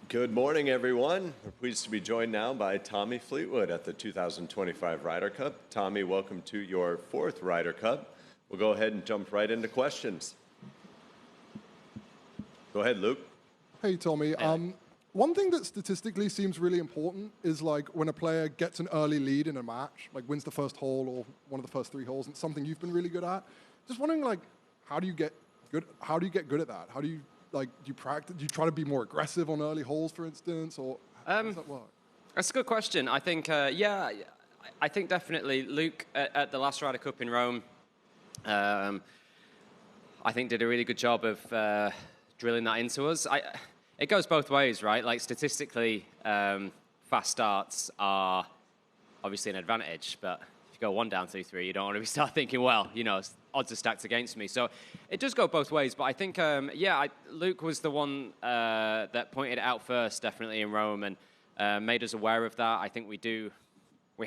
Good morning, everyone. We're pleased to be joined now by Tommy Fleetwood at the 2025 Ryder Cup. Tommy, welcome to your fourth Ryder Cup. We'll go ahead and jump right into questions. Go ahead, Luke. Hey, Tommy. One thing that statistically seems really important is like when a player gets an early lead in a match, like wins the first hole or one of the first 3 holes, and it's something you've been really good at. Just wondering, like, how do you get good at that? How do you do you practice? Do you try to be more aggressive on early holes, for instance, or how does that work? That's a good question. I think, I think definitely Luke at the last Ryder Cup in Rome, I think did a really good job of drilling that into us. It goes both ways, right? Like statistically, fast starts are obviously an advantage, but if you go 1 down, 2, 3, you don't want to start thinking, well, you know, odds are stacked against me. So it does go both ways. But I think, Luke was the one that pointed it out first, definitely in Rome, and made us aware of that. I think we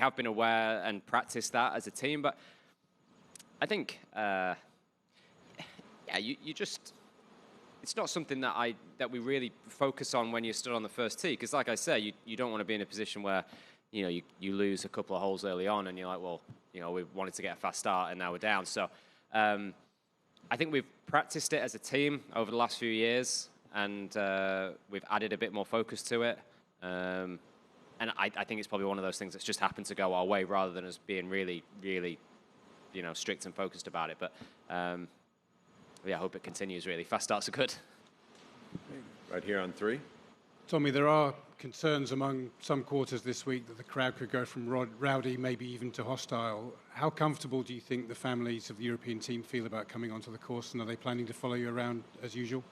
have been aware and practiced that as a team. But I think, you just. It's not something that we really focus on when you stood on the first tee, because like I say, you don't want to be in a position where, you know, you lose a couple of holes early on and you're like, well, you know, we wanted to get a fast start and now we're down. So I think we've practiced it as a team over the last few years, and we've added a bit more focus to it. And I think it's probably one of those things that's just happened to go our way rather than us being really, really, you know, strict and focused about it. But I hope it continues, really. Fast starts are good. Right here on 3. Tommy, there are concerns among some quarters this week that the crowd could go from rowdy, maybe even to hostile. How comfortable do you think the families of the European team feel about coming onto the course, and are they planning to follow you around as usual?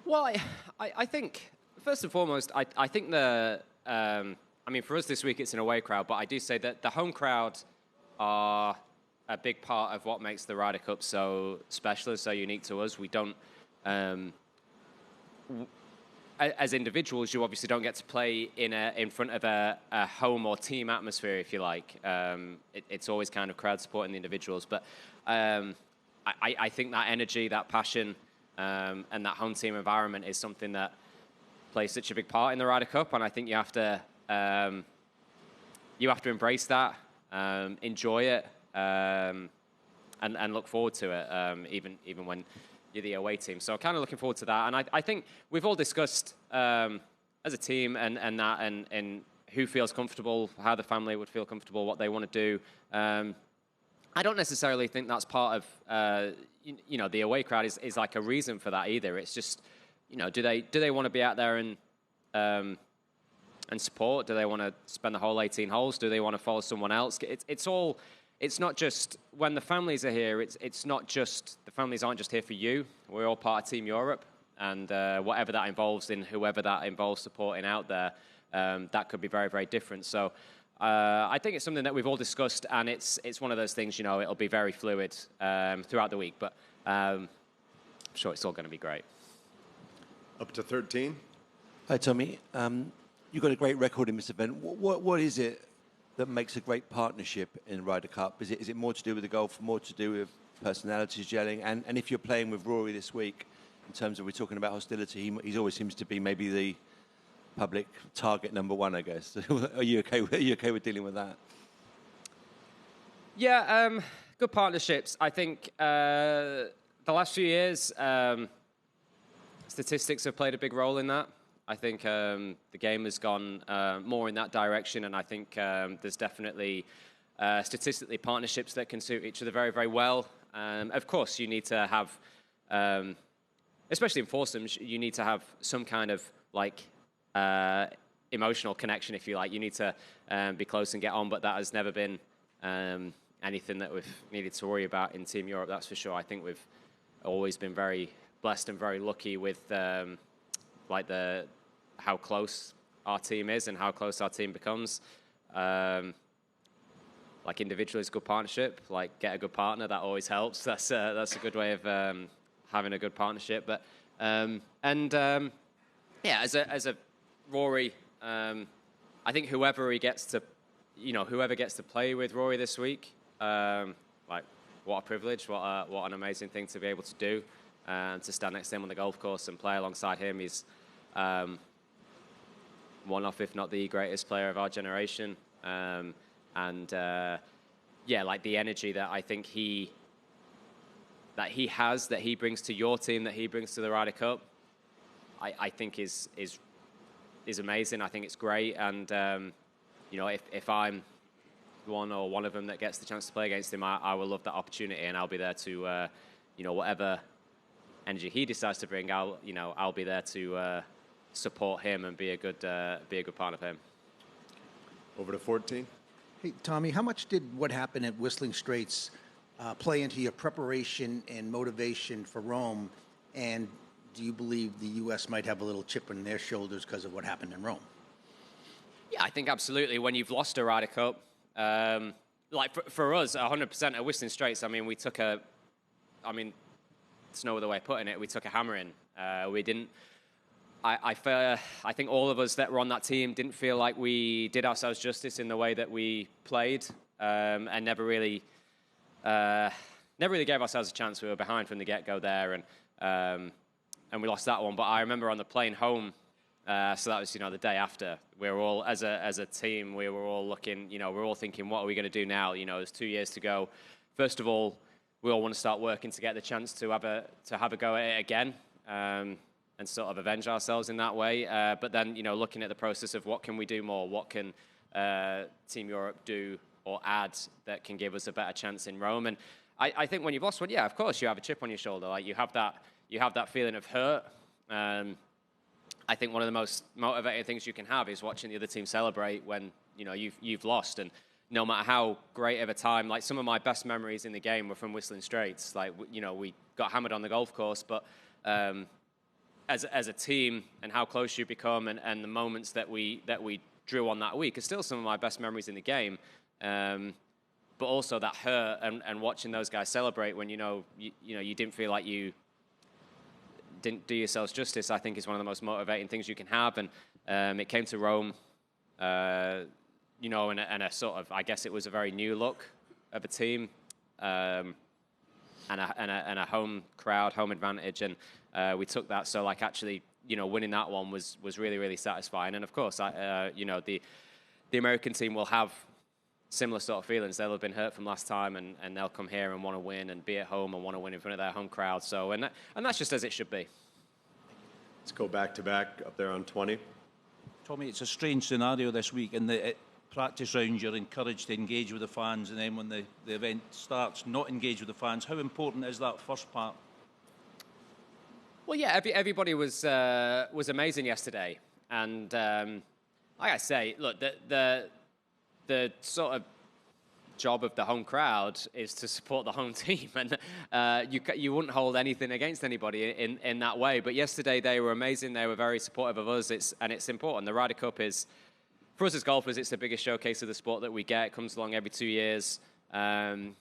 Well, I think, first and foremost, I think for us this week it's an away crowd, but I do say that the home crowd are a big part of what makes the Ryder Cup so special and so unique to us. We don't, as individuals, you obviously don't get to play in front of a home or team atmosphere, if you like. It's always kind of crowd supporting the individuals. But I think that energy, that passion, and that home team environment is something that plays such a big part in the Ryder Cup. And I think you have to embrace that, enjoy it, and look forward to it, even when you're the away team. So kind of looking forward to that. And I think we've all discussed as a team and who feels comfortable, how the family would feel comfortable, what they want to do. I don't necessarily think that's part of the away crowd is like a reason for that either. It's just, you know, do they want to be out there and support? Do they want to spend the whole 18 holes? Do they want to follow someone else? It's not just when the families are here. It's not just the families aren't just here for you. We're all part of Team Europe, and whatever that involves in whoever that involves supporting out there, that could be very, very different. So I think it's something that we've all discussed, and it's one of those things. You know, it'll be very fluid throughout the week, but I'm sure it's all going to be great. Up to 13. Hi, Tommy. You've got a great record in this event. What is it that makes a great partnership in Ryder Cup? Is it more to do with the golf, more to do with personalities gelling? And if you're playing with Rory this week, in terms of we're talking about hostility, he always seems to be maybe the public target number 1, I guess. Are you okay with dealing with that? Yeah, good partnerships. I think the last few years, statistics have played a big role in that. I think the game has gone more in that direction, and I think there's definitely statistically partnerships that can suit each other very, very well. Of course, you need to have, especially in foursomes, you need to have some kind of like emotional connection, if you like. You need to be close and get on, but that has never been anything that we've needed to worry about in Team Europe, that's for sure. I think we've always been very blessed and very lucky with how close our team is and how close our team becomes. Like individually, it's a good partnership. Like get a good partner, that always helps. That's a good way of having a good partnership. But as a Rory, I think whoever gets to play with Rory this week, like what a privilege, what an amazing thing to be able to do, and to stand next to him on the golf course and play alongside him. He's one of, if not the greatest player of our generation. Like the energy that I think he has, that he brings to your team, that he brings to the Ryder Cup, I think is amazing. I think it's great. And, if I'm one of them that gets the chance to play against him, I will love that opportunity, and I'll be there to, whatever energy he decides to bring, I'll be there to support him and be a good part of him. Over to 14. Hey, Tommy, how much did what happened at Whistling Straits play into your preparation and motivation for Rome? And do you believe the U.S. might have a little chip on their shoulders because of what happened in Rome? Yeah, I think absolutely. When you've lost a Ryder Cup, for us, 100% at Whistling Straits, we took there's no other way of putting it, we took a hammering. We didn't. I think all of us that were on that team didn't feel like we did ourselves justice in the way that we played, and never really gave ourselves a chance. We were behind from the get-go there, and we lost that one. But I remember on the plane home, so that was the day after. We were all as a team. We were all looking. We were all thinking, what are we going to do now? There's 2 years to go. First of all, we all want to start working to get the chance to have a go at it again. And sort of avenge ourselves in that way. But then, looking at the process of what can we do more? What can Team Europe do or add that can give us a better chance in Rome? And I think when you've lost one, yeah, of course, you have a chip on your shoulder. Like you have that feeling of hurt. I think one of the most motivating things you can have is watching the other team celebrate when, you've lost. And no matter how great of a time, like some of my best memories in the game were from Whistling Straits. Like, we got hammered on the golf course, but as a team and how close you become and the moments that we drew on that week are still some of my best memories in the game. But also that hurt and watching those guys celebrate when you didn't feel like you didn't do yourselves justice, I think is one of the most motivating things you can have. And it came to Rome, and a sort of, I guess it was a very new look of a team. And a home crowd, home advantage, and we took that. So, actually, winning that one was really, really satisfying. And of course, the American team will have similar sort of feelings. They'll have been hurt from last time, and they'll come here and want to win and be at home and want to win in front of their home crowd. So, and that's just as it should be. Let's go back to back up there on 20. Tommy, it's a strange scenario this week in the practice round, you're encouraged to engage with the fans, and then when the event starts, not engage with the fans. How important is that first part? Well, yeah, everybody was amazing yesterday, and like I say, look, the sort of job of the home crowd is to support the home team, and you wouldn't hold anything against anybody in that way. But yesterday they were amazing. They were very supportive of us. It's important. The Ryder Cup is, for us as golfers, it's the biggest showcase of the sport that we get. It comes along every 2 years. And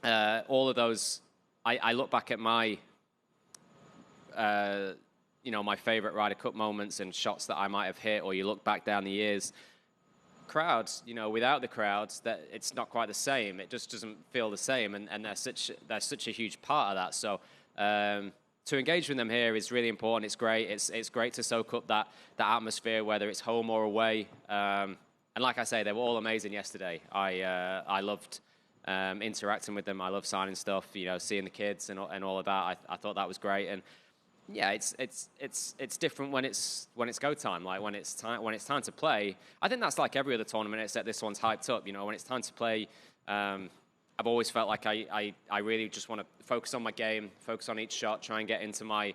all of those, I look back at my, my favorite Ryder Cup moments and shots that I might have hit, or you look back down the years. Crowds, without the crowds, that it's not quite the same. It just doesn't feel the same, and they're such a huge part of that. So to engage with them here is really important. It's great. It's great to soak up that atmosphere, whether it's home or away. And like I say, they were all amazing yesterday. I loved interacting with them. I love signing stuff. Seeing the kids and all of that. I thought that was great. And yeah, it's different when it's go time. Like when it's time to play. I think that's like every other tournament, except this one's hyped up. When it's time to play, I've always felt like I really just want to focus on my game, focus on each shot, try and get into my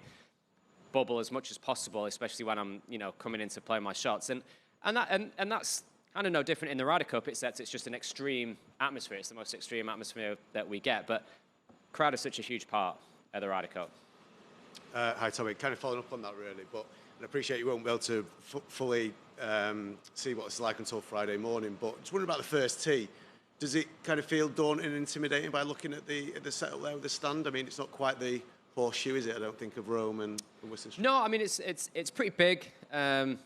bubble as much as possible, especially when I'm coming in to play my shots. And that's kind of no different in the Ryder Cup, except it's just an extreme atmosphere. It's the most extreme atmosphere that we get. But crowd is such a huge part of the Ryder Cup. Hi, Tommy. Kind of following up on that, really, but I appreciate you won't be able to fully see what it's like until Friday morning. But just wondering about the first tee. Does it kind of feel daunting and intimidating by looking at the setup there with the stand? I mean, it's not quite the horseshoe, is it? I don't think of Rome and Whistling Straits. No, I mean it's pretty big, and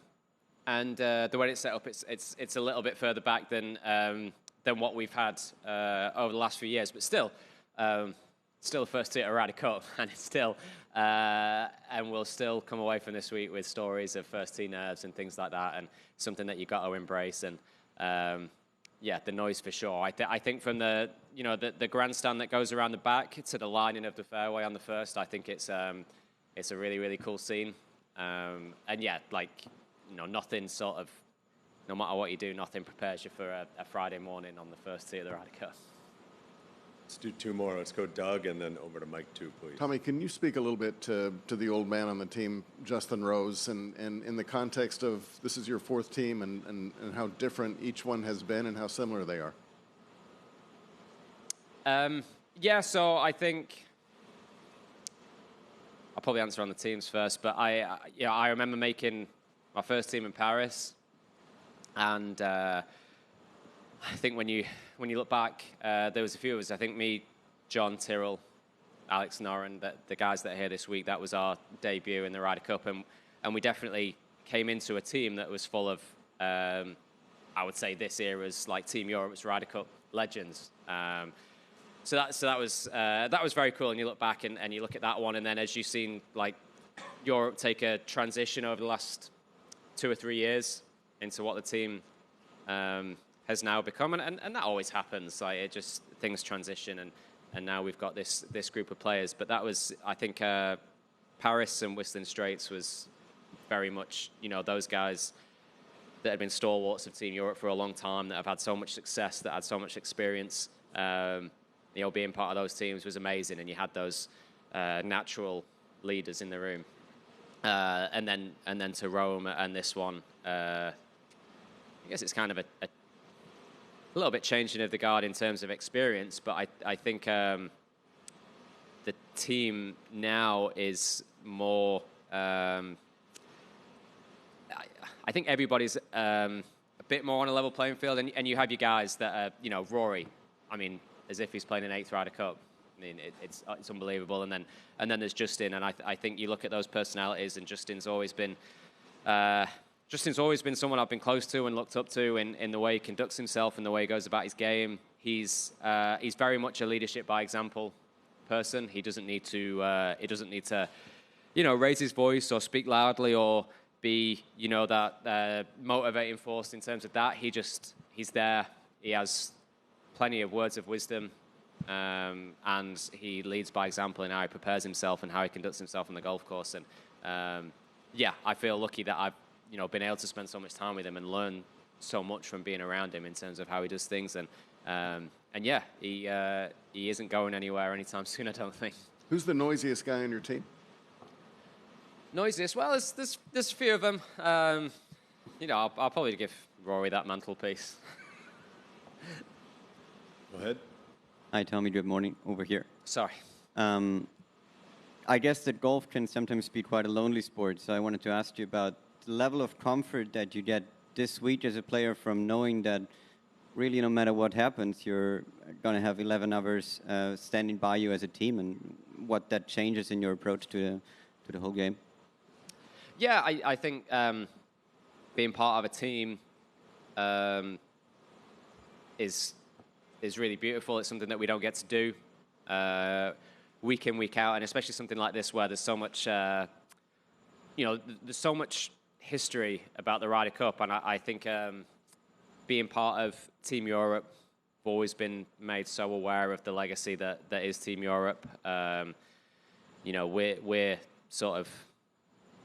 the way it's set up, it's a little bit further back than what we've had over the last few years. But still, still the first tee at a Ryder Cup, and it's still, and we'll still come away from this week with stories of first tee nerves and things like that, and something that you got to embrace. And yeah, the noise for sure. I think from the grandstand that goes around the back to the lining of the fairway on the first, I think it's a really, really cool scene. And yeah, like, nothing sort of, no matter what you do, nothing prepares you for a Friday morning on the first tee of the Ryder Cup. Let's do two more. Let's go Doug and then over to Mike too, please. Tommy, can you speak a little bit to the old man on the team, Justin Rose, and in the context of this is your fourth team and how different each one has been and how similar they are? Yeah, so I think I'll probably answer on the teams first, but I remember making my first team in Paris, and I think when you look back, there was a few of us. I think me, John Tyrrell, Alex Noren, the guys that are here this week, that was our debut in the Ryder Cup, and we definitely came into a team that was full of, I would say, this era's like Team Europe's Ryder Cup legends. So that was very cool. And you look back and you look at that one, and then as you've seen like Europe take a transition over the last 2 or 3 years into what the team has now become, and that always happens. Like it just things transition, and now we've got this group of players. But that was, I think, Paris and Whistling Straits was very much those guys that had been stalwarts of Team Europe for a long time, that have had so much success, that had so much experience. Being part of those teams was amazing, and you had those natural leaders in the room. And then to Rome and this one, I guess it's kind of a little bit changing of the guard in terms of experience, but I think the team now is more. I think everybody's a bit more on a level playing field, and you have your guys that are, Rory. I mean, as if he's playing an 8th Ryder Cup. I mean, it's unbelievable. And then there's Justin, and I think you look at those personalities, and Justin's always been someone I've been close to and looked up to in the way he conducts himself and the way he goes about his game. He's very much a leadership by example person. He doesn't need to raise his voice or speak loudly or be that motivating force in terms of that. He's there. He has plenty of words of wisdom, and he leads by example in how he prepares himself and how he conducts himself on the golf course. And I feel lucky that I've been able to spend so much time with him and learn so much from being around him in terms of how he does things. And he isn't going anywhere anytime soon, I don't think. Who's the noisiest guy on your team? Noisiest? Well, there's a few of them. I'll probably give Rory that mantelpiece. Go ahead. Hi, Tommy. Good morning. Over here. Sorry. I guess that golf can sometimes be quite a lonely sport, so I wanted to ask you about the level of comfort that you get this week as a player from knowing that really no matter what happens, you're going to have 11 others standing by you as a team, and what that changes in your approach to the whole game. Yeah, I think being part of a team is really beautiful. It's something that we don't get to do week in, week out, and especially something like this where there's so much, there's so much history about the Ryder Cup, and I think being part of Team Europe, I've always been made so aware of the legacy that is Team Europe. We're sort of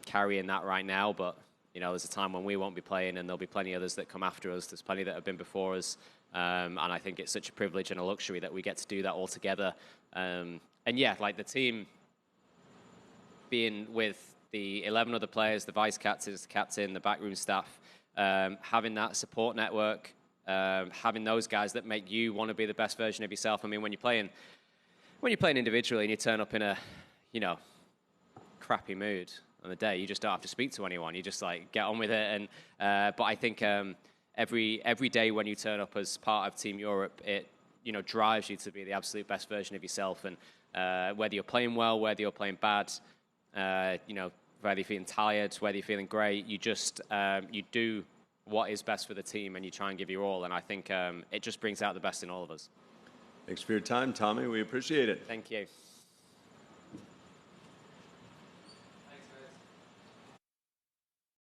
carrying that right now, but there's a time when we won't be playing, and there'll be plenty others that come after us. There's plenty that have been before us. And I think it's such a privilege and a luxury that we get to do that all together. Like the team being with the 11 other players, the vice captains, the captain, the backroom staff, having that support network, having those guys that make you want to be the best version of yourself. I mean, when you're playing individually and you turn up in a, crappy mood on the day, you just don't have to speak to anyone. You just like get on with it. But I think every day when you turn up as part of Team Europe, it drives you to be the absolute best version of yourself. And whether you're playing well, whether you're playing bad, whether you're feeling tired, whether you're feeling great, you just you do what is best for the team and you try and give your all. And I think it just brings out the best in all of us. Thanks for your time, Tommy. We appreciate it. Thank you.